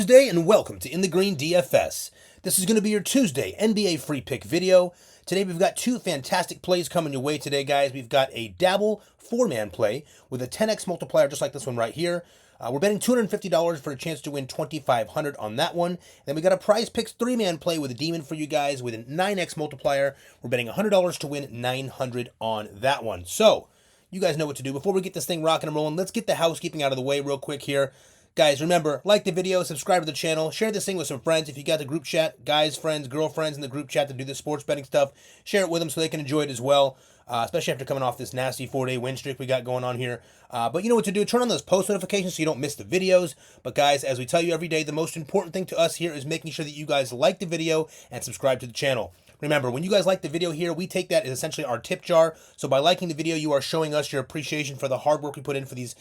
Tuesday and welcome to In the Green DFS. This is going to be your Tuesday NBA free pick video. Today we've got two fantastic plays coming your way today, guys. We've got a Dabble 4-man play with a 10x multiplier just like this one right here. We're betting $250 for a chance to win $2,500 on that one. Then we got a Prizepicks 3-man play with a demon for you guys with a 9x multiplier. We're betting $100 to win $900 on that one. So, you guys know what to do. Before we get this thing rocking and rolling, let's get the housekeeping out of the way real quick here. Guys, remember, like the video, subscribe to the channel, share this thing with some friends. If you got the group chat, guys, friends, girlfriends in the group chat to do the sports betting stuff, share it with them so they can enjoy it as well, especially after coming off this nasty 4-day win streak we got going on here. But you know what to do. Turn on those post notifications so you don't miss the videos. But guys, as we tell you every day, the most important thing to us here is making sure that you guys like the video and subscribe to the channel. Remember, when you guys like the video here, we take that as essentially our tip jar. So by liking the video, you are showing us your appreciation for the hard work we put in for these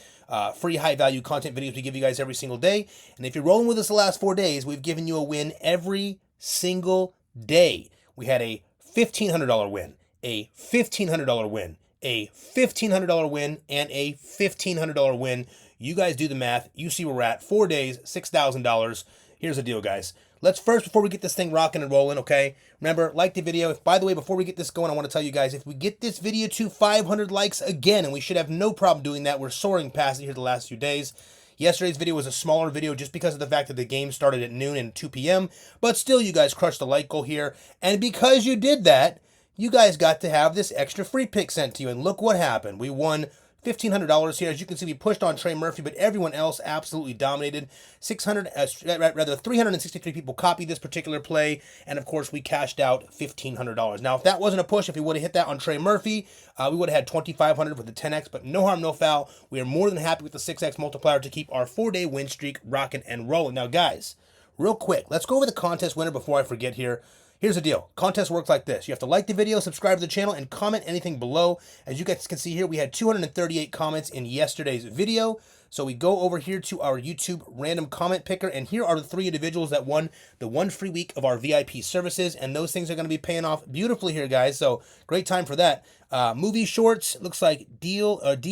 free high-value content videos we give you guys every single day. And if you're rolling with us the last 4 days, we've given you a win every single day. We had a $1,500 win, a $1,500 win, a $1,500 win, and a $1,500 win. You guys do the math. You see where we're at. 4 days, $6,000. Here's the deal, guys. Let's first, before we get this thing rocking and rolling, okay? Remember, like the video. By the way, before we get this going, I want to tell you guys, if we get this video to 500 likes again, and we should have no problem doing that, we're soaring past it here the last few days. Yesterday's video was a smaller video just because of the fact that the game started at noon and 2 p.m., but still, you guys crushed the like goal here. And because you did that, you guys got to have this extra free pick sent to you, and look what happened. We won $1,500 here. As you can see, we pushed on Trey Murphy, but everyone else absolutely dominated. 363 people copied this particular play, and of course, we cashed out $1,500. Now, if that wasn't a push, if we would have hit that on Trey Murphy, we would have had $2,500 with the 10x, but no harm, no foul. We are more than happy with the 6x multiplier to keep our 4-day win streak rocking and rolling. Now, guys, real quick, let's go over the contest winner before I forget here. Here's the deal. Contest works like this. You have to like the video, subscribe to the channel, and comment anything below. As you guys can see here, we had 238 comments in yesterday's video. So we go over here to our YouTube random comment picker, and here are the 3 individuals that won the 1 free week of our VIP services, and those things are going to be paying off beautifully here, guys. So great time for that. Movie shorts, looks like D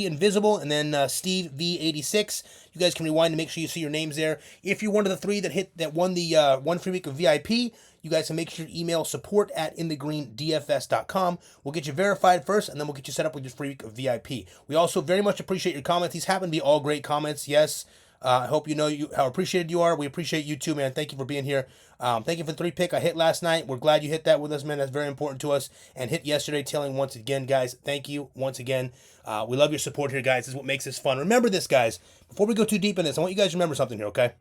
Invisible, and then Steve V86. You guys can rewind to make sure you see your names there. If you're one of the 3 that won the 1 free week of VIP, you guys can make sure you email support@inthegreendfs.com. We'll get you verified first, and then we'll get you set up with your free week of VIP. We also very much appreciate your comments. These happen to be all great comments. Yes, I hope you know how appreciated you are. We appreciate you too, man. Thank you for being here. Thank you for the 3 pick I hit last night. We're glad you hit that with us, man. That's very important to us. And hit yesterday, telling once again, guys. Thank you once again. We love your support here, guys. This is what makes this fun. Remember this, guys. Before we go too deep in this, I want you guys to remember something here, okay?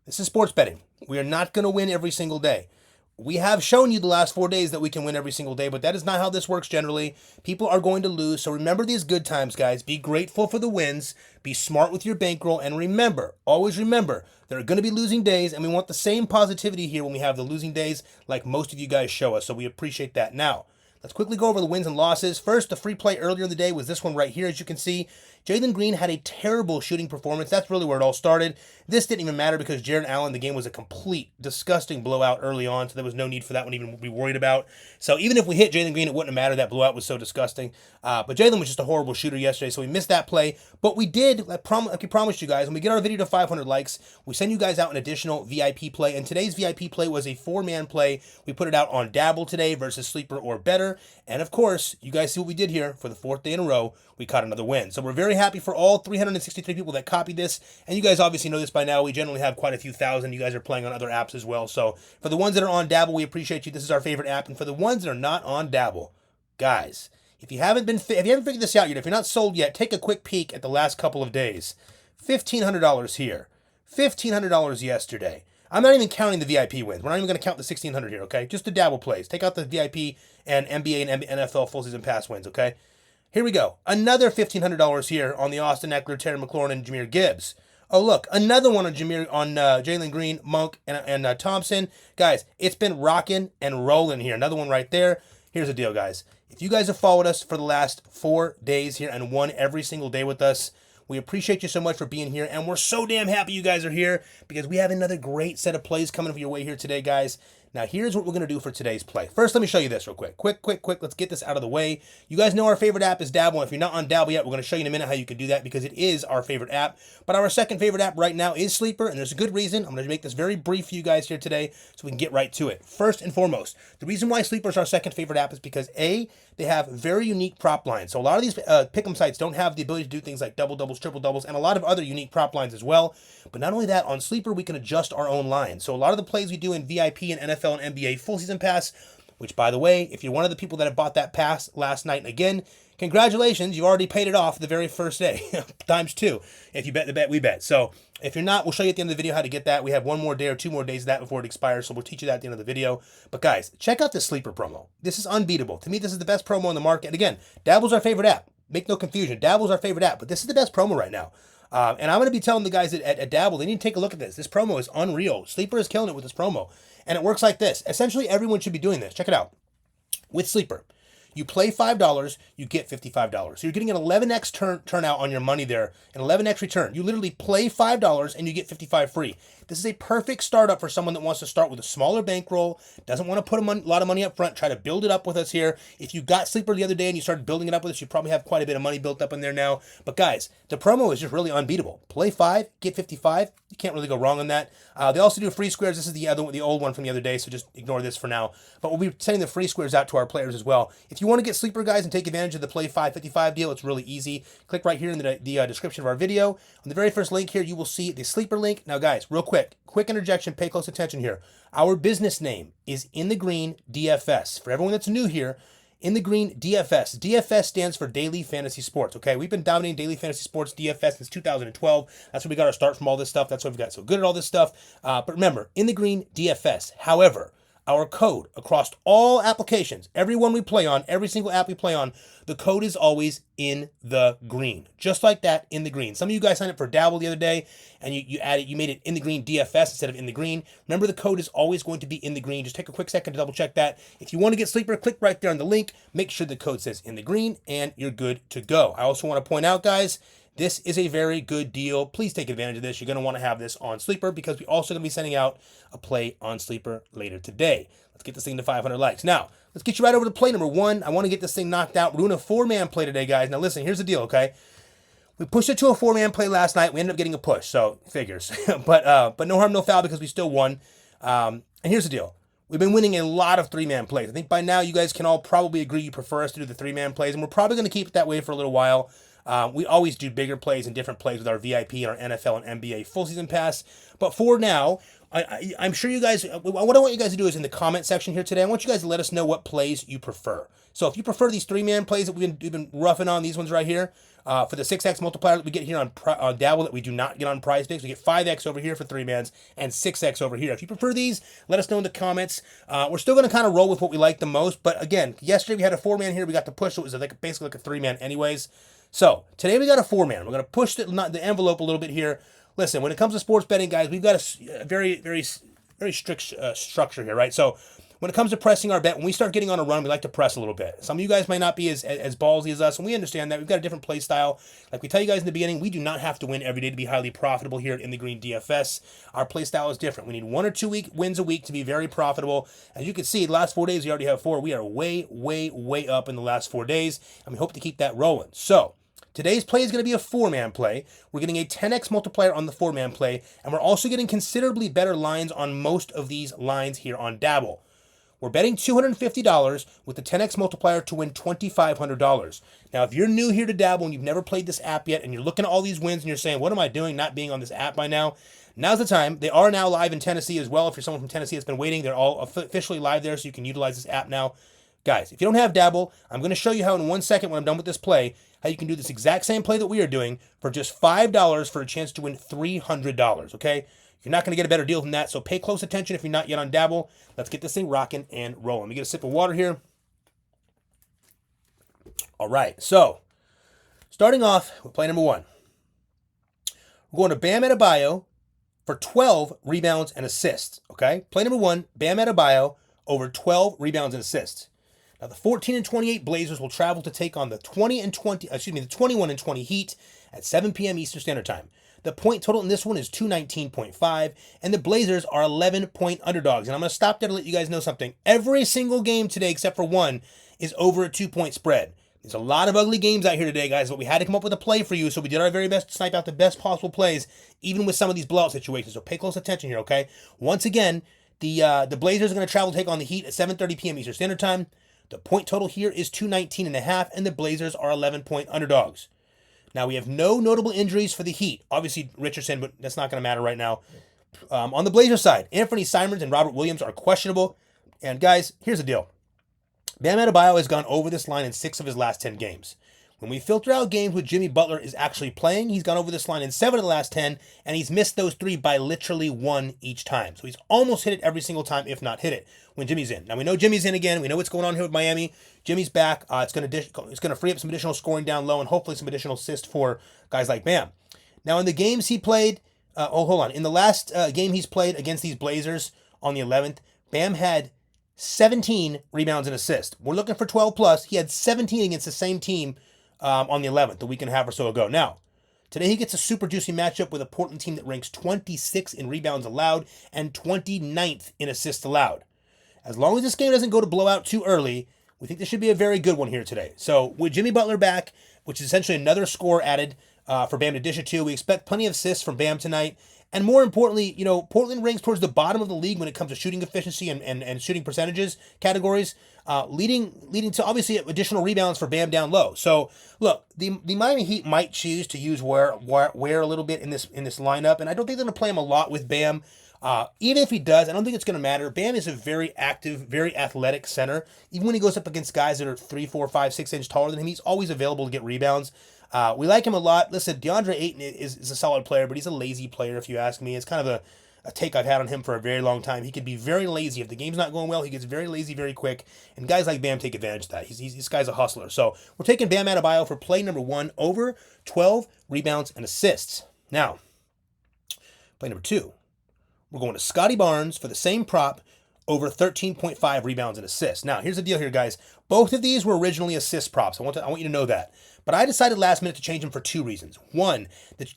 This is sports betting. We are not going to win every single day. We have shown you the last 4 days that we can win every single day, but that is not how this works generally. People are going to lose, so remember these good times, guys. Be grateful for the wins. Be smart with your bankroll, and remember, always remember, there are going to be losing days, and we want the same positivity here when we have the losing days like most of you guys show us, so we appreciate that. Now, let's quickly go over the wins and losses. First, the free play earlier in the day was this one right here, as you can see. Jalen Green had a terrible shooting performance. That's really where it all started. This didn't even matter because Jared Allen, the game was a complete, disgusting blowout early on, so there was no need for that one even to be worried about. So even if we hit Jalen Green, it wouldn't have mattered. That blowout was so disgusting. But Jalen was just a horrible shooter yesterday, so we missed that play. But we did, like we promised you guys, when we get our video to 500 likes, we send you guys out an additional VIP play. And today's VIP play was a 4-man play. We put it out on Dabble today versus Sleeper or Better. And of course, you guys see what we did here for the 4th day in a row. We caught another win. So we're very happy for all 363 people that copied this. And you guys obviously know this by now. We generally have quite a few thousand. You guys are playing on other apps as well. So for the ones that are on Dabble, we appreciate you. This is our favorite app. And for the ones that are not on Dabble, guys, if you haven't figured this out yet, if you're not sold yet, take a quick peek at the last couple of days. $1,500 here. $1,500 yesterday. I'm not even counting the VIP wins. We're not even going to count the $1,600 here, okay? Just the Dabble plays. Take out the VIP and NBA and NFL full season pass wins, okay? Here we go. Another $1,500 here on the Austin Eckler, Terry McLaurin, and Jahmyr Gibbs. Oh, look. Another one on Jalen Green, Monk, and Thompson. Guys, it's been rocking and rolling here. Another one right there. Here's the deal, guys. If you guys have followed us for the last 4 days here and won every single day with us, we appreciate you so much for being here, and we're so damn happy you guys are here because we have another great set of plays coming your way here today, guys. Now, here's what we're going to do for today's play. First, let me show you this real quick. Quick. Let's get this out of the way. You guys know our favorite app is Dabble. If you're not on Dabble yet, we're going to show you in a minute how you can do that because it is our favorite app. But our second favorite app right now is Sleeper, and there's a good reason. I'm going to make this very brief for you guys here today so we can get right to it. First and foremost, the reason why Sleeper is our second favorite app is because A, they have very unique prop lines. So a lot of these pick'em sites don't have the ability to do things like double doubles, triple doubles, and a lot of other unique prop lines as well. But not only that, on Sleeper, we can adjust our own lines. So a lot of the plays we do in VIP and NFL and NBA full season pass, which by the way, if you're one of the people that have bought that pass last night, and again, congratulations, you already paid it off the very first day, times 2, if you bet the bet we bet. So if you're not, we'll show you at the end of the video how to get that. We have 1 more day or 2 more days of that before it expires, so we'll teach you that at the end of the video. But guys, check out this Sleeper promo. This is unbeatable. To me, this is the best promo in the market. And again, Dabble's our favorite app. Make no confusion. Dabble's our favorite app, but this is the best promo right now. And I'm going to be telling the guys at Dabble, they need to take a look at this. This promo is unreal. Sleeper is killing it with this promo. And it works like this. Essentially, everyone should be doing this. Check it out. With Sleeper, you play $5, you get $55. So you're getting an 11x turnout on your money there, an 11x return. You literally play $5 and you get $55 free. This is a perfect startup for someone that wants to start with a smaller bankroll, doesn't want to put a lot of money up front, try to build it up with us here. If you got Sleeper the other day and you started building it up with us, you probably have quite a bit of money built up in there now. But guys, the promo is just really unbeatable. Play 5, get 55. You can't really go wrong on that. They also do free squares. This is the old one from the other day, so just ignore this for now. But we'll be sending the free squares out to our players as well. If you want to get Sleeper, guys, and take advantage of the Play 5 55 deal, it's really easy. Click right here in the description of our video. On the very first link here, you will see the Sleeper link. Now, guys, real quick interjection, pay close attention here. Our business name is In the Green DFS. For everyone that's new here, In the Green DFS. DFS stands for Daily Fantasy Sports, okay? We've been dominating Daily Fantasy Sports DFS since 2012. That's where we got our start from all this stuff. That's why we got so good at all this stuff. But remember, In the Green DFS. However, our code across all applications, every one we play on, every single app we play on, the code is always In the Green. Just like that, In the Green. Some of you guys signed up for Dabble the other day, and you made it In the Green DFS instead of In the Green. Remember, the code is always going to be In the Green. Just take a quick second to double check that. If you want to get Sleeper, click right there on the link. Make sure the code says In the Green, and you're good to go. I also want to point out, guys, this is a very good deal. Please take advantage of this. You're going to want to have this on Sleeper because we're also going to be sending out a play on Sleeper later today. Let's get this thing to 500 likes. Now, let's get you right over to play number 1. I want to get this thing knocked out. We're doing a 4-man play today, guys. Now, listen, here's the deal, okay? We pushed it to a 4-man play last night. We ended up getting a push, so figures. but no harm, no foul because we still won. And here's the deal. We've been winning a lot of 3-man plays. I think by now you guys can all probably agree you prefer us to do the 3-man plays, and we're probably going to keep it that way for a little while. We always do bigger plays and different plays with our VIP and our NFL and NBA full season pass. But for now, I'm sure you guys, what I want you guys to do is in the comment section here today, I want you guys to let us know what plays you prefer. So if you prefer these 3-man plays that we've been roughing on, these ones right here, for the 6x multiplier that we get here on Dabble that we do not get on Prizepicks, we get 5x over here for 3-mans and 6x over here. If you prefer these, let us know in the comments. We're still going to kind of roll with what we like the most. But again, yesterday we had a 4-man here. We got to push, so it was basically like a 3-man anyways. So today we got a 4-man. We're going to push the envelope a little bit here. Listen, when it comes to sports betting, guys, we've got a very, very, very strict structure here, right? So when it comes to pressing our bet, when we start getting on a run, we like to press a little bit. Some of you guys might not be as ballsy as us, and we understand that. We've got a different play style. Like we tell you guys in the beginning, we do not have to win every day to be highly profitable here in the Green DFS. Our play style is different. We need 1 or 2 wins a week to be very profitable. As you can see, the last 4 days, we already have 4. We are way, way, way up in the last 4 days, and we hope to keep that rolling. So today's play is going to be a 4-man play. We're getting a 10x multiplier on the 4-man play, and we're also getting considerably better lines on most of these lines here on Dabble. We're betting $250 with the 10x multiplier to win $2,500. Now, if you're new here to Dabble and you've never played this app yet, and you're looking at all these wins and you're saying, what am I doing not being on this app by now? Now's the time. They are now live in Tennessee as well. If you're someone from Tennessee that's been waiting, they're all officially live there, so you can utilize this app now. Guys, if you don't have Dabble, I'm going to show you how in 1 second when I'm done with this play, how you can do this exact same play that we are doing for just $5 for a chance to win $300, okay? You're not going to get a better deal than that, so pay close attention if you're not yet on Dabble. Let's get this thing rocking and rolling. Let me get a sip of water here. All right, so starting off with play number 1. We're going to Bam Adebayo for 12 rebounds and assists, okay? Play number 1, Bam Adebayo over 12 rebounds and assists. Now, the 14 and 28 Blazers will travel to take on the 21 and 20 Heat at 7 p.m. Eastern Standard Time. The point total in this one is 219.5, and the Blazers are 11-point underdogs. And I'm going to stop there to let you guys know something. Every single game today, except for one, is over a 2-point spread. There's a lot of ugly games out here today, guys, but we had to come up with a play for you, so we did our very best to snipe out the best possible plays, even with some of these blowout situations. So pay close attention here, okay? Once again, the Blazers are going to travel to take on the Heat at 7:30 p.m. Eastern Standard Time. The point total here is 219.5, and the Blazers are 11-point underdogs. Now, we have no notable injuries for the Heat. Obviously, Richardson, but that's not going to matter right now. On the Blazers side, Anthony Simons and Robert Williams are questionable. And, guys, here's the deal. Bam Adebayo has gone over this line in 6 of his last 10 games. When we filter out games with Jimmy Butler is actually playing, he's gone over this line in 7 of the last 10, and he's missed those 3 by literally 1 each time. So he's almost hit it every single time, if not hit it, when Jimmy's in. Now, we know Jimmy's in again. We know what's going on here with Miami. Jimmy's back. It's going to free up some additional scoring down low and hopefully some additional assists for guys like Bam. Now, in the games he played, in the last game he's played against these Blazers on the 11th, Bam had 17 rebounds and assists. We're looking for 12 plus. He had 17 against the same team on the 11th, a week and a half or so ago. Now, today he gets a super juicy matchup with a Portland team that ranks 26 in rebounds allowed and 29th in assists allowed. As long as this game doesn't go to blowout too early, we think this should be a very good one here today. So with Jimmy Butler back, which is essentially another score added for Bam to dish it to, we expect plenty of assists from Bam tonight. And more importantly, Portland ranks towards the bottom of the league when it comes to shooting efficiency and shooting percentages categories, leading to obviously additional rebounds for Bam down low. So look, the Miami Heat might choose to use Ware a little bit in this lineup, and I don't think they're going to play him a lot with Bam. Even if he does, I don't think it's going to matter. Bam is a very active, very athletic center. Even when he goes up against guys that are 3, 4, 5, 6 inches taller than him, he's always available to get rebounds. We like him a lot. Listen, DeAndre Ayton is a solid player, but he's a lazy player, if you ask me. It's kind of a take I've had on him for a very long time. He could be very lazy. If the game's not going well, he gets very lazy very quick, and guys like Bam take advantage of that. This guy's a hustler. So we're taking Bam Adebayo for play number 1 over 12 rebounds and assists. Now, play number 2. We're going to Scotty Barnes for the same prop over 13.5 rebounds and assists. Now, here's the deal here, guys. Both of these were originally assist props. I want you to know that. But I decided last minute to change them for 2 reasons. One,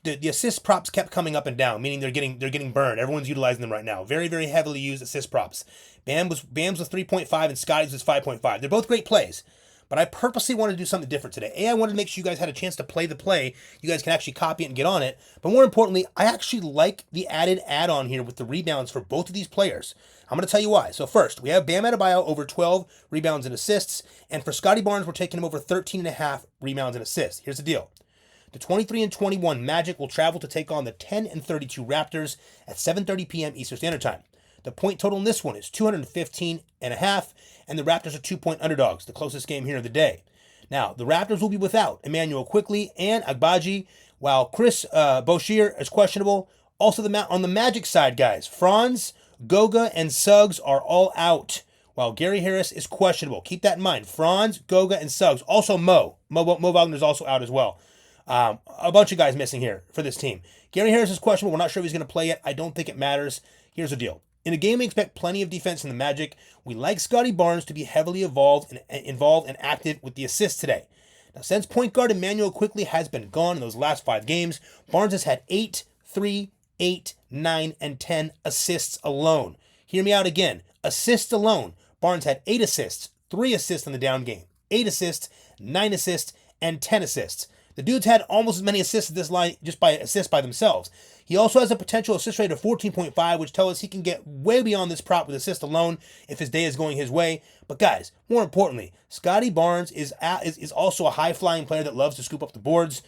the assist props kept coming up and down, meaning they're getting burned. Everyone's utilizing them right now. Very, very heavily used assist props. Bam's was 3.5 and Scotty's was 5.5. They're both great plays. But I purposely wanted to do something different today. I wanted to make sure you guys had a chance to play the play. You guys can actually copy it and get on it. But more importantly, I actually like the added add-on here with the rebounds for both of these players. I'm going to tell you why. So first, we have Bam Adebayo over 12 rebounds and assists. And for Scotty Barnes, we're taking him over 13.5 rebounds and assists. Here's the deal. The 23-21 Magic will travel to take on the 10-32 Raptors at 7:30 p.m. Eastern Standard Time. The point total in this one is 215.5, and the Raptors are 2-point underdogs, the closest game here of the day. Now, the Raptors will be without Emmanuel Quickley and Agbaji, while Chris Boucher is questionable. Also, on the Magic side, guys, Franz, Goga, and Suggs are all out, while Gary Harris is questionable. Keep that in mind. Franz, Goga, and Suggs. Also, Mo Wagner is also out as well. A bunch of guys missing here for this team. Gary Harris is questionable. We're not sure if he's going to play yet. I don't think it matters. Here's the deal. In a game we expect plenty of defense in the Magic, we like Scotty Barnes to be heavily involved and active with the assists today. Now, since point guard Emmanuel Quickley has been gone in those last 5 games, Barnes has had 8, 3, 8, 9, and 10 assists alone. Hear me out again. Assists alone. Barnes had 8 assists, 3 assists in the down game, 8 assists, 9 assists, and 10 assists. The dude's had almost as many assists at this line just by assists by themselves. He also has a potential assist rate of 14.5, which tells us he can get way beyond this prop with assist alone if his day is going his way. But guys, more importantly, Scotty Barnes is also a high-flying player that loves to scoop up the boards.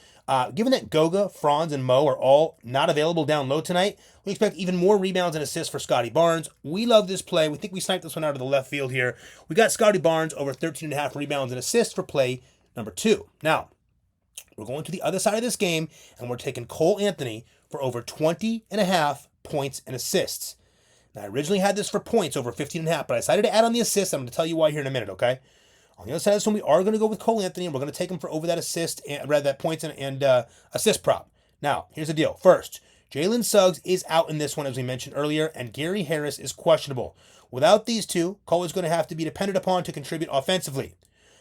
Given that Goga, Franz, and Mo are all not available down low tonight, we expect even more rebounds and assists for Scotty Barnes. We love this play. We think we sniped this one out of the left field here. We got Scotty Barnes over 13.5 rebounds and assists for play number 2. Now, we're going to the other side of this game, and we're taking Cole Anthony for over 20.5 points and assists. Now, I originally had this for points over 15.5, but I decided to add on the assists. I'm going to tell you why here in a minute, okay? On the other side of this one, we are going to go with Cole Anthony, and we're going to take him for over that assist, and rather that points and assist prop. Now, here's the deal. First, Jalen Suggs is out in this one, as we mentioned earlier, and Gary Harris is questionable. Without these two, Cole is going to have to be dependent upon to contribute offensively.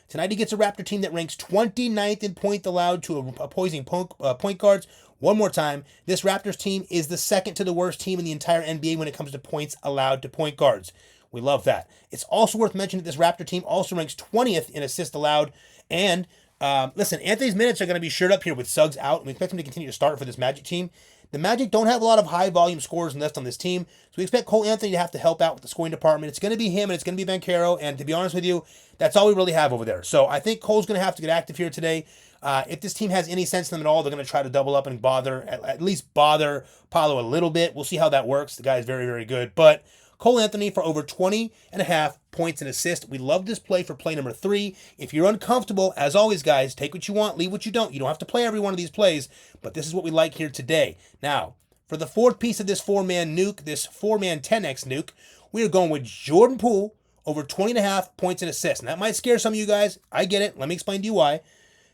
Tonight he gets a Raptor team that ranks 29th in points allowed to opposing point guards. One more time, this Raptors team is the second to the worst team in the entire NBA when it comes to points allowed to point guards. We love that. It's also worth mentioning that this Raptor team also ranks 20th in assists allowed. And listen, Anthony's minutes are going to be shored up here with Suggs out. We expect him to continue to start for this Magic team. The Magic don't have a lot of high-volume scorers left on this team, so we expect Cole Anthony to have to help out with the scoring department. It's going to be him, and it's going to be Banchero, and to be honest with you, that's all we really have over there. So I think Cole's going to have to get active here today. If this team has any sense to them at all, they're going to try to double up and at least bother Paolo a little bit. We'll see how that works. The guy is very, very good. But Cole Anthony for over 20.5 points and assists. We love this play for play number 3. If you're uncomfortable, as always, guys, take what you want, leave what you don't. You don't have to play every one of these plays, but this is what we like here today. Now, for the fourth piece of this 4-man nuke, this 4-man 10x nuke, we are going with Jordan Poole over 20.5 points and assists. And that might scare some of you guys. I get it. Let me explain to you why.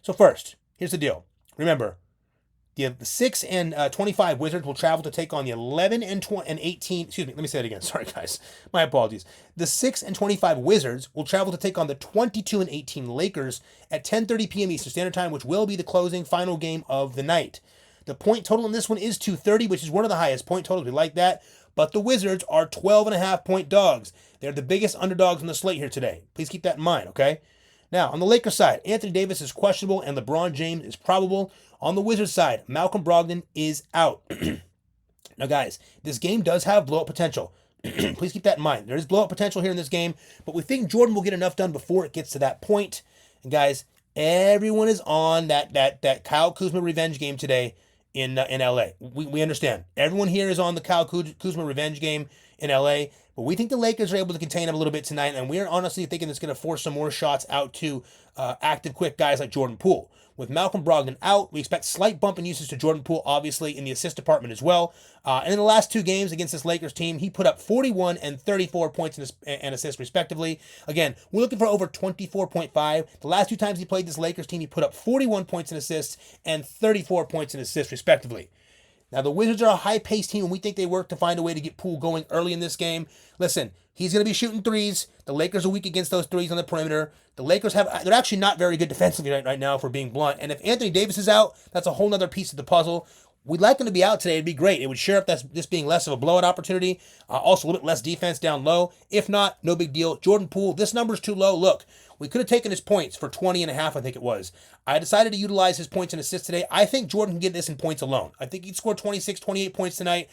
So first, here's the deal. Remember, the 6 and 25 Wizards will travel to take on the 11 and 18. Excuse me, let me say that again. Sorry, guys. My apologies. The 6 and 25 Wizards will travel to take on the 22 and 18 Lakers at 10:30 p.m. Eastern Standard Time, which will be the closing final game of the night. The point total in this one is 230, which is one of the highest point totals. We like that. But the Wizards are 12.5 point dogs. They're the biggest underdogs on the slate here today. Please keep that in mind, okay? Now, on the Lakers side, Anthony Davis is questionable and LeBron James is probable. On the Wizards side, Malcolm Brogdon is out. Now, guys, this game does have blowout potential. Please keep that in mind. There is blowout potential here in this game, but we think Jordan will get enough done before it gets to that point. And, guys, everyone is on that Kyle Kuzma revenge game today in LA. We understand. Everyone here is on the Kyle Kuzma revenge game in LA, but we think the Lakers are able to contain him a little bit tonight, and we're honestly thinking it's going to force some more shots out to active, quick guys like Jordan Poole. With Malcolm Brogdon out, we expect slight bump in usage to Jordan Poole, obviously, in the assist department as well. And in the last 2 games against this Lakers team, he put up 41 and 34 points and assists, respectively. Again, we're looking for over 24.5. The last 2 times he played this Lakers team, he put up 41 points and assists and 34 points and assists, respectively. Now, the Wizards are a high-paced team, and we think they work to find a way to get Poole going early in this game. Listen, he's going to be shooting threes. The Lakers are weak against those threes on the perimeter. The Lakers they're actually not very good defensively right now, for being blunt. And if Anthony Davis is out, that's a whole other piece of the puzzle. We'd like them to be out today. It'd be great. It would share up this being less of a blowout opportunity. Also, a little bit less defense down low. If not, no big deal. Jordan Poole, this number's too low. Look, we could have taken his points for 20.5, I think it was. I decided to utilize his points and assists today. I think Jordan can get this in points alone. I think he'd score 26, 28 points tonight.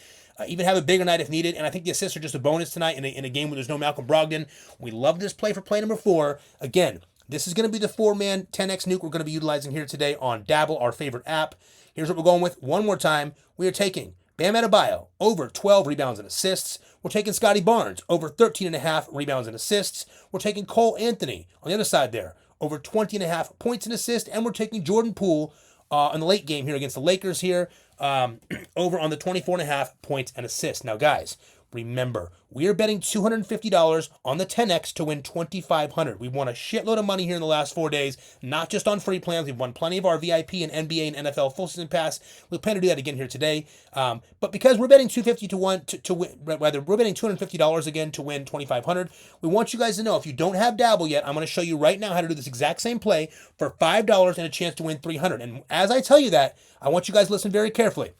Even have a bigger night if needed. And I think the assists are just a bonus tonight in a game where there's no Malcolm Brogdon. We love this play for play number 4. Again, this is going to be the 4-man 10x nuke we're going to be utilizing here today on Dabble, our favorite app. Here's what we're going with. One more time. We are taking Bam Adebayo over 12 rebounds and assists. We're taking Scotty Barnes over 13.5 rebounds and assists. We're taking Cole Anthony on the other side there over 20.5 points and assists. And we're taking Jordan Poole in the late game here against the Lakers here over on the 24.5 points and assists. Now, guys, remember, we are betting $250 on the 10X to win $2,500. We've won a shitload of money here in the last 4 days, not just on free plans. We've won plenty of our VIP and NBA and NFL full season pass. We plan to do that again here today. But because we're betting $250 to win, rather, we're betting $250 again to win $2,500. We want you guys to know, if you don't have Dabble yet, I'm going to show you right now how to do this exact same play for $5 and a chance to win $300. And as I tell you that, I want you guys to listen very carefully.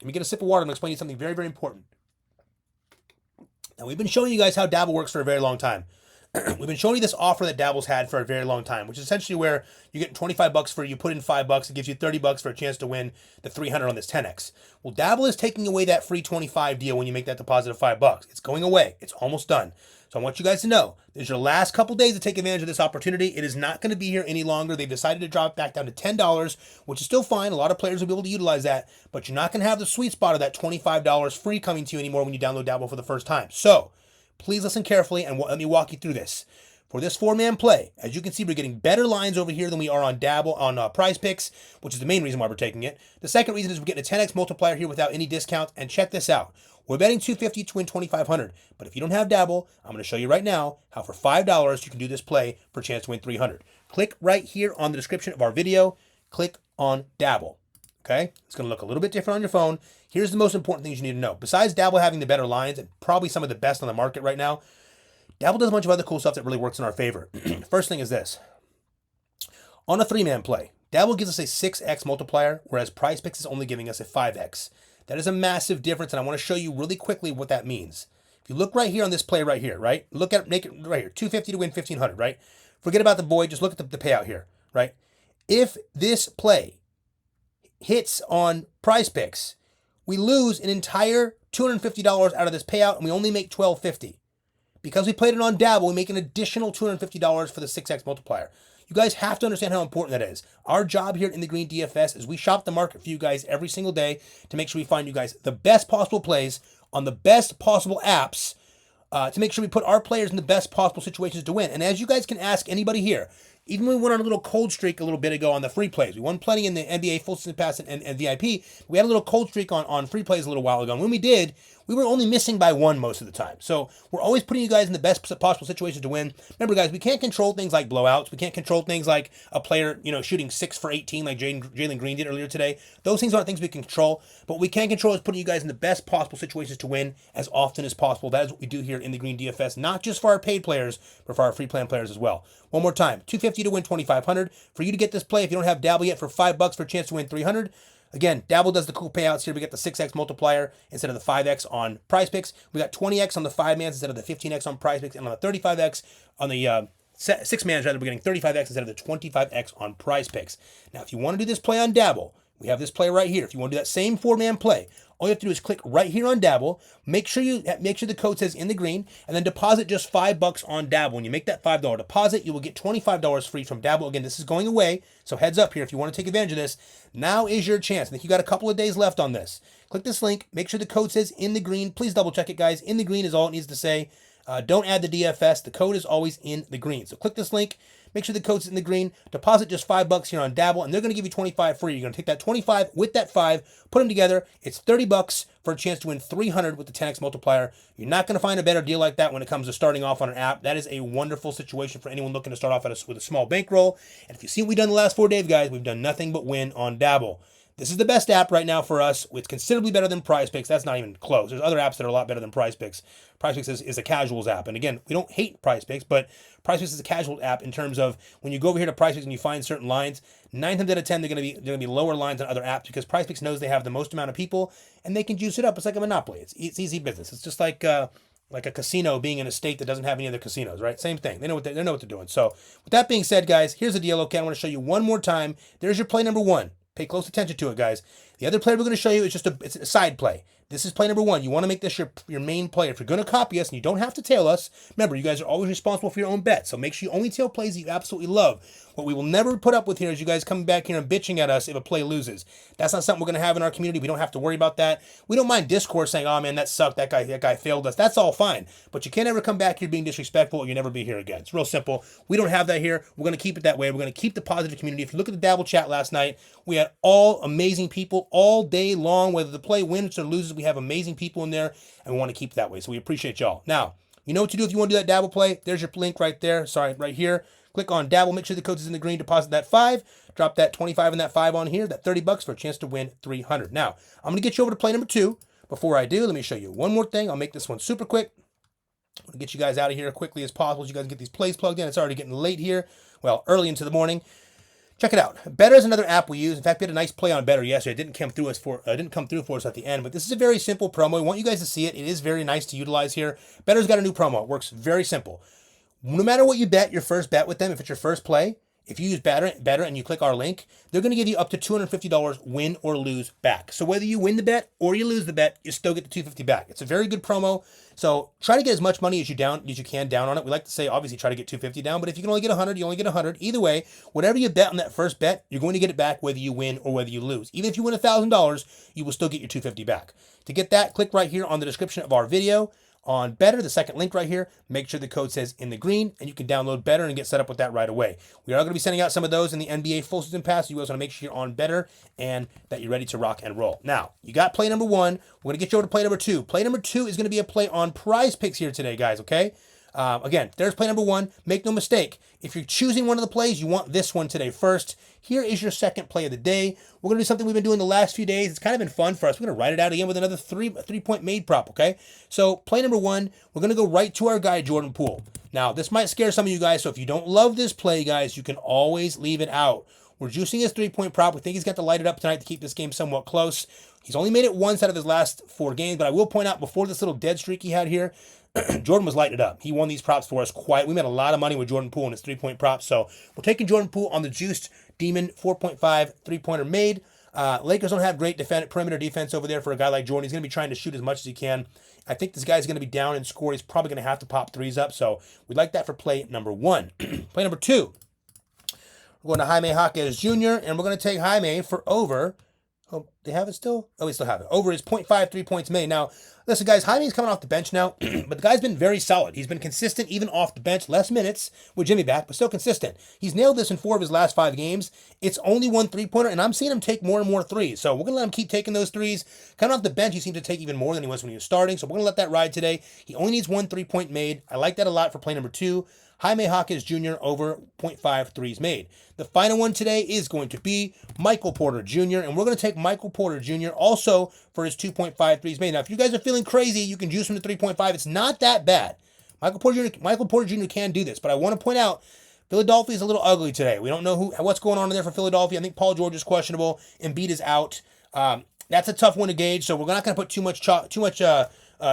Let me get a sip of water. I'm going to explain you something very, very important. Now, we've been showing you guys how Dabble works for a very long time. We've been showing you this offer that Dabble's had for a very long time, which is essentially where you get $25 for you put in $5, it gives you $30 for a chance to win the $300 on this 10X. Well, Dabble is taking away that free 25 deal when you make that deposit of $5. It's going away. It's almost done. So I want you guys to know, there's your last couple days to take advantage of this opportunity. It is not going to be here any longer. They've decided to drop it back down to $10, which is still fine. A lot of players will be able to utilize that, but you're not going to have the sweet spot of that $25 free coming to you anymore when you download Dabble for the first time. So please listen carefully and let me walk you through this. For this 4-man play, as you can see, we're getting better lines over here than we are on Dabble, on Prizepicks, which is the main reason why we're taking it. The second reason is we're getting a 10x multiplier here without any discount. And check this out. We're betting $250 to win $2,500. But if you don't have Dabble, I'm going to show you right now how for $5 you can do this play for a chance to win $300. Click right here on the description of our video. Click on Dabble. Okay? It's going to look a little bit different on your phone. Here's the most important things you need to know. Besides Dabble having the better lines and probably some of the best on the market right now, Dabble does a bunch of other cool stuff that really works in our favor. First thing is this. On a 3-man play, Dabble gives us a 6x multiplier, whereas Prizepicks is only giving us a 5x. That is a massive difference, and I want to show you really quickly what that means. If you look right here on this play right here, right? Look at it, make it right here, 250 to win 1,500, right? Forget about the void, just look at the payout here, right? If this play hits on Prizepicks, we lose an entire $250 out of this payout, and we only make $1,250. Because we played it on Dabble, we make an additional $250 for the 6x multiplier. You guys have to understand how important that is. Our job here in the Green DFS is we shop the market for you guys every single day to make sure we find you guys the best possible plays on the best possible apps to make sure we put our players in the best possible situations to win. And as you guys can ask anybody here, even when we went on a little cold streak a little bit ago on the free plays, we won plenty in the NBA full season pass and VIP. We had a little cold streak on free plays a little while ago. And when we did, we were only missing by one most of the time. So we're always putting you guys in the best possible situations to win. Remember, guys, we can't control things like blowouts. We can't control things like a player, shooting 6 for 18 like Jalen Green did earlier today. Those things aren't things we can control. But what we can control is putting you guys in the best possible situations to win as often as possible. That is what we do here in the Green DFS, not just for our paid players, but for our free plan players as well. One more time, $250 to win $2,500. For you to get this play, if you don't have Dabble yet, for $5 for a chance to win $300. Again, Dabble does the cool payouts here. We get the 6x multiplier instead of the 5x on Prizepicks. We got 20x on the 5-mans instead of the 15x on Prizepicks. And on the 35x on the 6-mans, rather, we're getting 35x instead of the 25x on Prizepicks. Now, if you want to do this play on Dabble, we have this play right here. If you want to do that same 4-man play, all you have to do is click right here on Dabble. Make sure the code says in the green, and then deposit just $5 on Dabble. When you make that $5 deposit, you will get $25 free from Dabble. Again, this is going away, so heads up here if you want to take advantage of this. Now is your chance. I think you got a couple of days left on this. Click this link. Make sure the code says in the green. Please double check it, guys. In the green is all it needs to say. Don't add the DFS. The code is always in the green. So click this link. Make sure the code's in the green. Deposit just $5 here on Dabble, and they're going to give you 25 free. You're going to take that 25 with that 5, put them together. It's $30 for a chance to win 300 with the 10x multiplier. You're not going to find a better deal like that when it comes to starting off on an app. That is a wonderful situation for anyone looking to start off with a small bankroll. And if you see what we've done the last 4 days, guys, we've done nothing but win on Dabble. This is the best app right now for us. It's considerably better than Prizepicks. That's not even close. There's other apps that are a lot better than Prizepicks. Prizepicks is a casuals app. And again, we don't hate Prizepicks, but Prizepicks is a casual app in terms of when you go over here to Prizepicks and you find certain lines, 9 times out of 10, they're going to be lower lines than other apps because Prizepicks knows they have the most amount of people and they can juice it up. It's like a monopoly. It's easy business. It's just like a casino being in a state that doesn't have any other casinos, right? Same thing. They know what they're doing. So with that being said, guys, here's the deal. Okay, I want to show you one more time. There's your play number 1. Pay close attention to it, guys. The other play we're going to show you is it's a side play. This is play number 1. You want to make this your main play. If you're going to copy us, and you don't have to tail us, remember, you guys are always responsible for your own bets. So make sure you only tail plays that you absolutely love. What we will never put up with here is you guys coming back here and bitching at us if a play loses. That's not something we're going to have in our community. We don't have to worry about that. We don't mind discourse saying, oh man, that sucked. That guy failed us. That's all fine. But you can't ever come back here being disrespectful or you'll never be here again. It's real simple. We don't have that here. We're going to keep it that way. We're going to keep the positive community. If you look at the Dabble chat last night, we had all amazing people all day long. Whether the play wins or loses, we have amazing people in there, and we want to keep it that way. So we appreciate y'all. Now, you know what to do if you want to do that Dabble play. There's your link right there. Sorry, right here. Click on Dabble. Make sure the code is in the green. Deposit that 5. Drop that 25 and that 5 on here. That $30 for a chance to win 300. Now, I'm going to get you over to play number 2. Before I do, let me show you one more thing. I'll make this one super quick. I'm going to get you guys out of here as quickly as possible so you guys get these plays plugged in. It's already getting late here. Well, early into the morning. Check it out. Better is another app we use. In fact, we had a nice play on Better yesterday. It didn't come through for us at the end, but this is a very simple promo. We want you guys to see it. It is very nice to utilize here. Better's got a new promo. It works very simple. No matter what you bet, your first bet with them, if it's your first play, if you use Better and you click our link, they're going to give you up to $250 win or lose back. So whether you win the bet or you lose the bet, you still get the $250 back. It's a very good promo. So try to get as much money as you can down on it. We like to say, obviously, try to get $250 down, but if you can only get 100, you only get 100. Either way, whatever you bet on that first bet, you're going to get it back whether you win or whether you lose. Even if you win $1,000, you will still get your $250 back. To get that, click right here on the description of our video. On Better, the second link right here, make sure the code says in the green, and you can download Better and get set up with that right away. We are going to be sending out some of those in the NBA full season pass. So you guys want to make sure you're on Better and that you're ready to rock and roll. Now, you got play number 1. We're going to get you over to play number 2. Play number 2 is going to be a play on Prizepicks here today, guys, okay? Again, there's play number one. Make no mistake. If you're choosing one of the plays, you want this one today first. Here is your second play of the day. We're going to do something we've been doing the last few days. It's kind of been fun for us. We're going to write it out again with another three-point made prop, okay? So play number one, we're going to go right to our guy, Jordan Poole. Now, this might scare some of you guys, so if you don't love this play, guys, you can always leave it out. We're juicing his three-point prop. We think he's got to light it up tonight to keep this game somewhat close. He's only made it once out of his last 4 games, but I will point out before this little dead streak he had here, Jordan was lighting it up. He won these props for us quite. We made a lot of money with Jordan Poole and his three-point props. So we're taking Jordan Poole on the juiced Demon 4.5 three-pointer made. Lakers don't have great perimeter defense over there for a guy like Jordan. He's going to be trying to shoot as much as he can. I think this guy's going to be down and score. He's probably going to have to pop threes up. So we like that for play number one. Play number two. We're going to Jaime Jaquez Jr., and we're going to take Jaime for over. Oh, they have it still? Oh, we still have it. Over his 0.5 3-points made. Now, listen, guys, Jaime's coming off the bench now, but the guy's been very solid. He's been consistent even off the bench. Less minutes with Jimmy back, but still consistent. He's nailed this in 4 of his last 5 games. It's only 1 3-pointer, and I'm seeing him take more and more threes. So we're going to let him keep taking those threes. Coming off the bench, he seems to take even more than he was when he was starting, so we're going to let that ride today. He only needs 1 3-point made. I like that a lot for play number 2. Jaime Jaquez Jr. over 0.5 threes made. The final one today is going to be Michael Porter Jr., and we're going to take Michael Porter Jr. also for his 2.5 threes made. Now, if you guys are feeling crazy, you can juice him to 3.5. It's not that bad. Michael Porter Jr. can do this, but I want to point out Philadelphia is a little ugly today. We don't know what's going on in there for Philadelphia. I think Paul George is questionable. Embiid is out. That's a tough one to gauge, so we're not going to put too much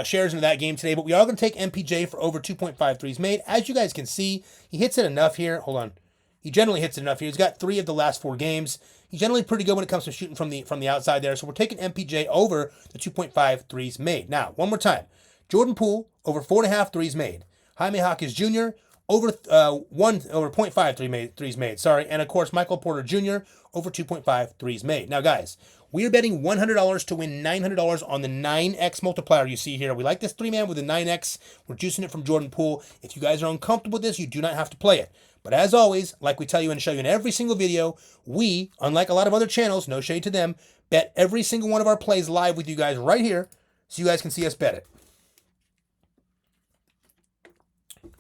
shares into that game today, but we are going to take MPJ for over 2.5 threes made. As you guys can see, he hits it enough here. Hold on. He generally hits it enough here. He's got 3 of the last 4 games. He's generally pretty good when it comes to shooting from the outside there. So we're taking MPJ over the 2.5 threes made. Now, one more time. Jordan Poole over 4.5 threes made. Jaime Jaquez Jr. over 0.5 threes made. Sorry, and of course Michael Porter Jr. over 2.5 threes made. Now, guys, we are betting $100 to win $900 on the 9x multiplier you see here. We like this 3-man with a 9x. We're juicing it from Jordan Poole. If you guys are uncomfortable with this, you do not have to play it. But as always, like we tell you and show you in every single video, we, unlike a lot of other channels, no shade to them, bet every single one of our plays live with you guys right here so you guys can see us bet it.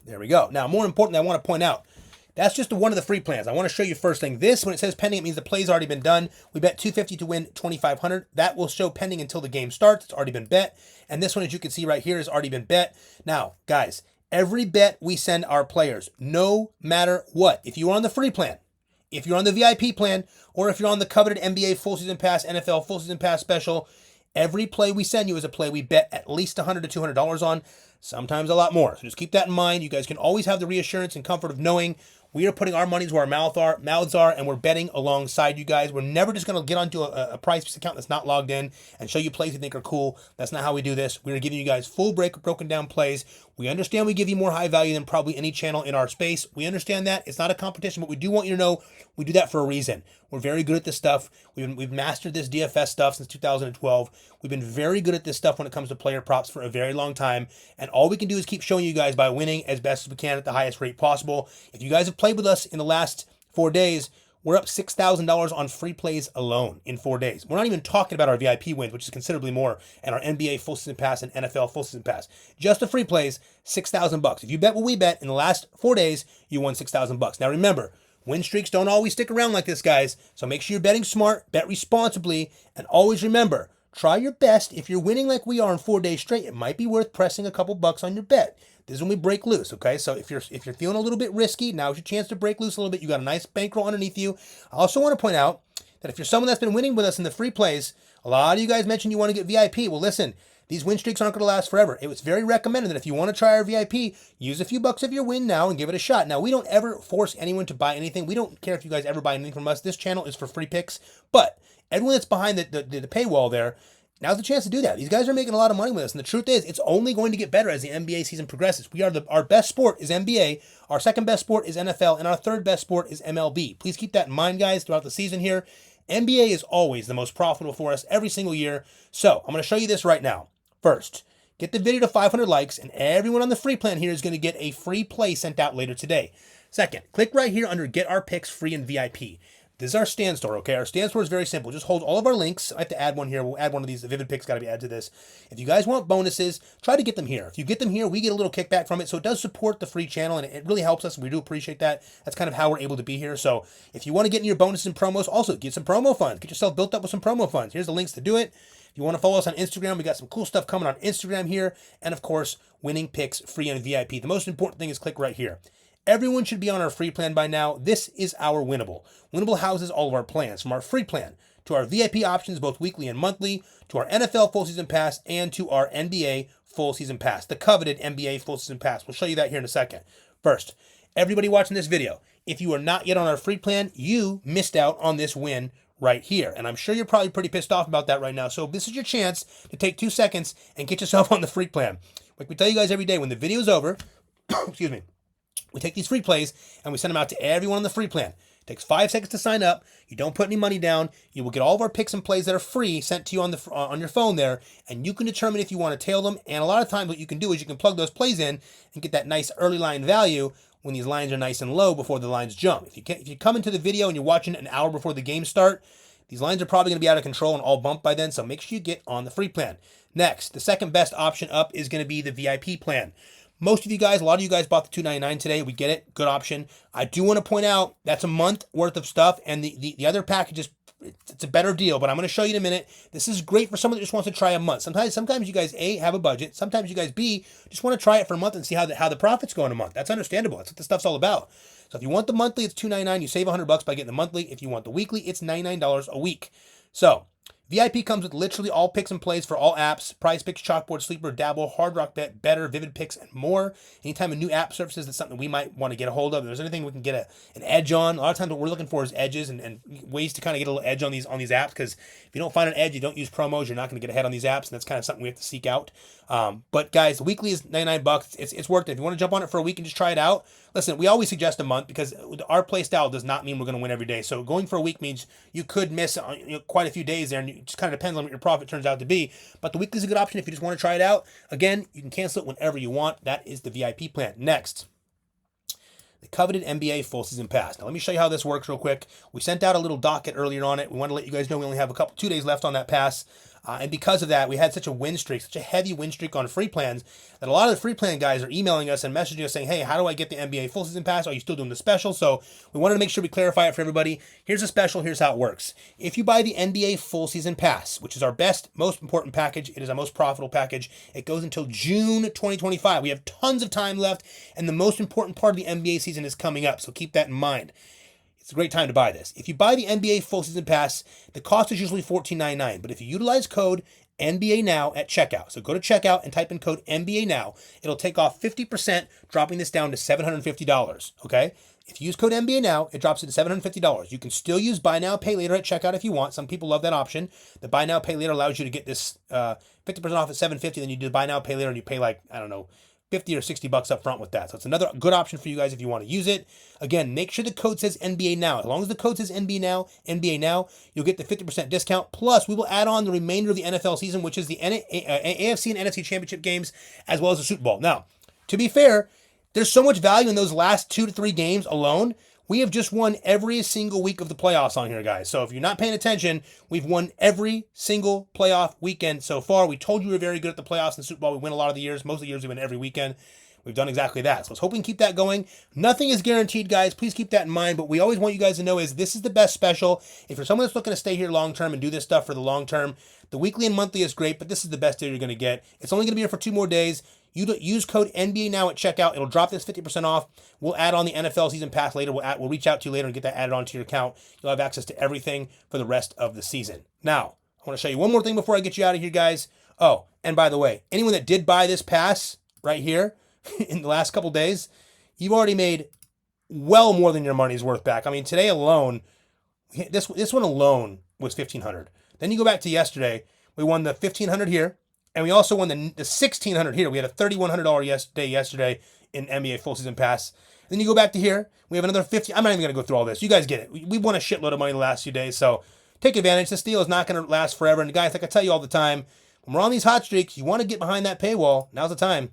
There we go. Now, more importantly, I want to point out, that's just one of the free plans. I want to show you first thing. This, when it says pending, it means the play's already been done. We bet $250 to win $2,500. That will show pending until the game starts. It's already been bet. And this one, as you can see right here, has already been bet. Now, guys, every bet we send our players, no matter what, if you are on the free plan, if you're on the VIP plan, or if you're on the coveted NBA full season pass, NFL full season pass special, every play we send you is a play we bet at least $100 to $200 on, sometimes a lot more. So just keep that in mind. You guys can always have the reassurance and comfort of knowing we are putting our monies where our mouths are, and we're betting alongside you guys. We're never just going to get onto a price account that's not logged in and show you plays we think are cool. That's not how we do this. We're giving you guys full broken down plays. We understand we give you more high value than probably any channel in our space. We understand that. It's not a competition, but we do want you to know we do that for a reason. We're very good at this stuff. We've mastered this DFS stuff since 2012. We've been very good at this stuff when it comes to player props for a very long time. And all we can do is keep showing you guys by winning as best as we can at the highest rate possible. If you guys have played with us in the last 4 days, we're up $6,000 on free plays alone in 4 days. We're not even talking about our VIP wins, which is considerably more, and our NBA full season pass and NFL full season pass. Just the free plays, $6,000. If you bet what we bet in the last 4 days, you won $6,000. Now remember, win streaks don't always stick around like this, guys. So make sure you're betting smart, bet responsibly, and always remember, try your best. If you're winning like we are in 4 days straight, it might be worth pressing a couple bucks on your bet. This is when we break loose, okay? So if you're feeling a little bit risky, now's your chance to break loose a little bit. You got a nice bankroll underneath you. I also want to point out that if you're someone that's been winning with us in the free plays, a lot of you guys mentioned you want to get VIP. Well, listen, these win streaks aren't going to last forever. It was very recommended that if you want to try our VIP, use a few bucks of your win now and give it a shot. Now, we don't ever force anyone to buy anything. We don't care if you guys ever buy anything from us. This channel is for free picks. But everyone that's behind the paywall there, now's the chance to do that. These guys are making a lot of money with us, and the truth is, it's only going to get better as the NBA season progresses. Our best sport is NBA, our second best sport is NFL, and our third best sport is MLB. Please keep that in mind, guys, throughout the season here. NBA is always the most profitable for us every single year. So I'm going to show you this right now. First, get the video to 500 likes, and everyone on the free plan here is going to get a free play sent out later today. Second, click right here under Get Our Picks Free and VIP. This is our stand store, okay? Our stand store is very simple. Just hold all of our links. I have to add one here. We'll add one of these. The Vivid Picks got to be added to this. If you guys want bonuses, try to get them here. If you get them here, we get a little kickback from it. So it does support the free channel, and it really helps us. We do appreciate that. That's kind of how we're able to be here. So if you want to get in your bonuses and promos, also get some promo funds. Get yourself built up with some promo funds. Here's the links to do it. If you want to follow us on Instagram, we got some cool stuff coming on Instagram here. And of course, winning picks free on VIP. The most important thing is click right here. Everyone should be on our free plan by now. This is our Winnable. Winnable houses all of our plans, from our free plan to our VIP options, both weekly and monthly, to our NFL full season pass, and to our NBA full season pass, the coveted NBA full season pass. We'll show you that here in a second. First, everybody watching this video, if you are not yet on our free plan, you missed out on this win right here. And I'm sure you're probably pretty pissed off about that right now. So this is your chance to take 2 seconds and get yourself on the free plan. Like we tell you guys every day, when the video's over, excuse me, we take these free plays and we send them out to everyone on the free plan. It takes 5 seconds to sign up. You don't put any money down. You will get all of our picks and plays that are free sent to you on your phone there, and you can determine if you want to tail them. And a lot of times what you can do is you can plug those plays in and get that nice early line value when these lines are nice and low before the lines jump. If you come into the video and you're watching it an hour before the game start, these lines are probably going to be out of control and all bumped by then, so make sure you get on the free plan. Next, the second best option up is going to be the VIP plan. Most of you guys, a lot of you guys bought the $2.99 today. We get it. Good option. I do want to point out that's a month worth of stuff, and the other package is it's a better deal, but I'm going to show you in a minute. This is great for someone that just wants to try a month. Sometimes you guys, A, have a budget. Sometimes you guys, B, just want to try it for a month and see how the profits go in a month. That's understandable. That's what this stuff's all about. So if you want the monthly, it's $2.99. You save $100 by getting the monthly. If you want the weekly, it's $99 a week. So VIP comes with literally all picks and plays for all apps: Prizepicks, Chalkboard, Sleeper, Dabble, Hard Rock Bet, Better, Vivid Picks, and more. Anytime a new app surfaces, that's something we might want to get a hold of. If there's anything we can get an edge on, a lot of times what we're looking for is edges and ways to kind of get a little edge on these apps, because if you don't find an edge, you don't use promos, you're not going to get ahead on these apps, and that's kind of something we have to seek out. But guys, the weekly is $99. It's worth it. If you want to jump on it for a week and just try it out, listen, we always suggest a month because our play style does not mean we're going to win every day. So going for a week means you could miss quite a few days there, and it just kind of depends on what your profit turns out to be. But the weekly is a good option if you just want to try it out. Again, you can cancel it whenever you want. That is the VIP plan. Next, the coveted NBA full season pass. Now let me show you how this works real quick. We sent out a little docket earlier on it. We want to let you guys know we only have 2 days left on that pass. And because of that, we had such a win streak, such a heavy win streak on free plans, that a lot of the free plan guys are emailing us and messaging us saying, hey, how do I get the NBA full season pass? Are you still doing the special? So we wanted to make sure we clarify it for everybody. Here's a special. Here's how it works. If you buy the NBA full season pass, which is our best, most important package, it is our most profitable package. It goes until June 2025. We have tons of time left, and the most important part of the NBA season is coming up. So keep that in mind. It's a great time to buy this. If you buy the NBA full season pass, the cost is usually $14.99. But if you utilize code NBA Now at checkout, so go to checkout and type in code NBA Now, it'll take off 50%, dropping this down to $750. Okay? If you use code NBA Now, it drops it to $750. You can still use Buy Now, Pay Later at checkout if you want. Some people love that option. The Buy Now, Pay Later allows you to get this 50% off at $750. Then you do Buy Now, Pay Later, and you pay like, I don't know, $50 or $60 up front with that. So it's another good option for you guys if you want to use it. Again, make sure the code says NBA Now. As long as the code says NBA Now, you'll get the 50% discount. Plus, we will add on the remainder of the NFL season, which is the AFC and NFC championship games, as well as the Super Bowl. Now, to be fair, there's so much value in those last 2 to 3 games alone. We have just won every single week of the playoffs on here, guys. So if you're not paying attention, we've won every single playoff weekend so far. We told you we were very good at the playoffs and Super Bowl. We win a lot of the years. Most of the years we win every weekend. We've done exactly that. So let's hope we can keep that going. Nothing is guaranteed, guys. Please keep that in mind. But we always want you guys to know is this is the best special. If you're someone that's looking to stay here long term and do this stuff for the long term, the weekly and monthly is great, but this is the best deal you're going to get. It's only going to be here for 2 more days. You use code NBA Now at checkout. It'll drop this 50% off. We'll add on the NFL season pass later. We'll reach out to you later and get that added onto your account. You'll have access to everything for the rest of the season. Now, I want to show you one more thing before I get you out of here, guys. Oh, and by the way, anyone that did buy this pass right here in the last couple days, you've already made well more than your money's worth back. I mean, today alone, this one alone was $1,500. Then you go back to yesterday, we won the $1,500 here. And we also won the $1,600 here. We had a $3,100 day yesterday in NBA full season pass. And then you go back to here. We have another $50. I'm not even going to go through all this. You guys get it. We won a shitload of money the last few days. So take advantage. This deal is not going to last forever. And guys, like I tell you all the time, when we're on these hot streaks, you want to get behind that paywall. Now's the time.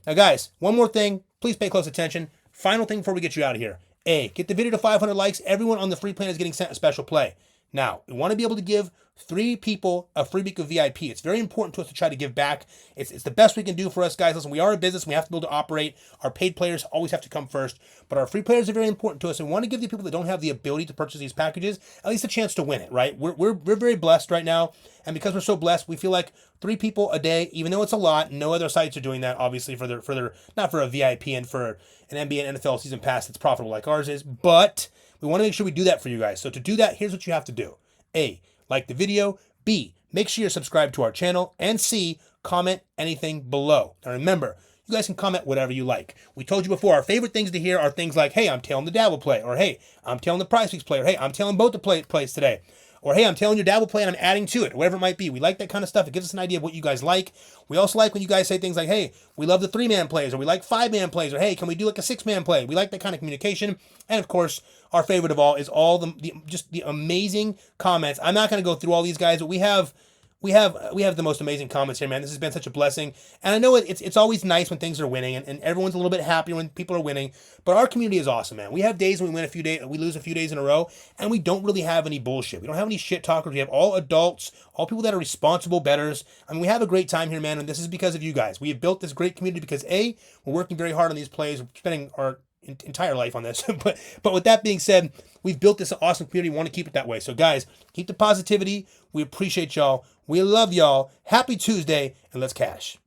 Now, guys, one more thing. Please pay close attention. Final thing before we get you out of here. Get the video to 500 likes. Everyone on the free plan is getting sent a special play. Now, we want to be able to give 3 people a free week of VIP. It's very important to us to try to give back. It's the best we can do for us, guys. Listen, we are a business. We have to be able to operate. Our paid players always have to come first. But our free players are very important to us. And we want to give the people that don't have the ability to purchase these packages at least a chance to win it, right? We're very blessed right now. And because we're so blessed, we feel like 3 people a day, even though it's a lot, no other sites are doing that, obviously, for their not for a VIP and for an NBA and NFL season pass that's profitable like ours is. But we want to make sure we do that for you guys. So to do that, here's what you have to do. A, like the video. B, make sure you're subscribed to our channel. And C, comment anything below. Now remember, you guys can comment whatever you like. We told you before, our favorite things to hear are things like, hey, I'm tailing the Dabble play, or hey, I'm tailing the Prizepicks play, or hey, I'm tailing both the plays today, or hey, I'm tailing your Dabble play and I'm adding to it, whatever it might be. We like that kind of stuff. It gives us an idea of what you guys like. We also like when you guys say things like, hey, we love the 3-man plays, or we like 5-man plays, or hey, can we do like a 6-man play? We like that kind of communication. And of course, our favorite of all is all the amazing comments. I'm not going to go through all these guys, but we have the most amazing comments here, man. This has been such a blessing. And I know it's always nice when things are winning, and everyone's a little bit happier when people are winning. But our community is awesome, man. We have days when we lose a few days in a row, and we don't really have any bullshit. We don't have any shit talkers. We have all adults, all people that are responsible bettors. I mean, we have a great time here, man, and this is because of you guys. We have built this great community because A, we're working very hard on these plays. We're spending our entire life on this. but with that being said, we've built this awesome community. We want to keep it that way. So guys, keep the positivity. We appreciate y'all. We love y'all. Happy Tuesday, and let's cash.